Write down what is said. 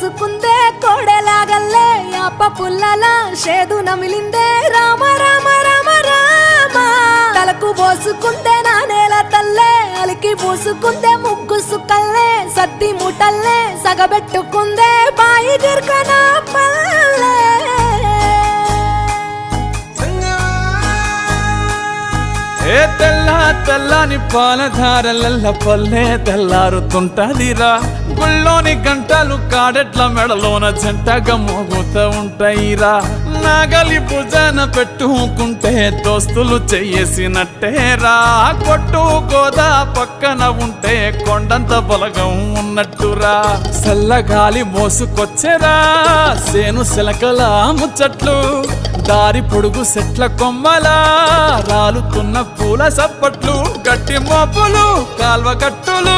పోసుకుందే కోడెలాగల్లే యాప పుల్లలా షేదు నమిలిందే రామ రామ రామ రామ తలకు పోసుకుందే నా నేల తల్లే అలికి పూసుకుందే ముగ్గు సుక్కల్లే సద్ది ముటల్లే సగబెట్టుకుందే బాయి గిర్కనా పల్లె ఏ తెల్ల తెల్లని పాలధారలల్ల పల్లె తెల్లారుతుంటదిరా గుళ్ళోని గంటలు కాడెట్ల మెడలోన జంటగా మోగుతూ ఉంటాయిరా నాగలి భుజాన పెట్టుకుంటే దోస్తులు చెయ్యేసినట్టేరా కొట్టు గోదా పక్కన ఉంటే కొండంత బలగం ఉన్నట్టురా చల్లగాలి మోసుకొచ్చెరా సేను సిలకల ముచ్చట్లు దారి పొడుగు సెట్ల కొమ్మలా రాలుతున్న పూల సప్పట్లు గట్టి మోపులు కాల్వ కట్టులు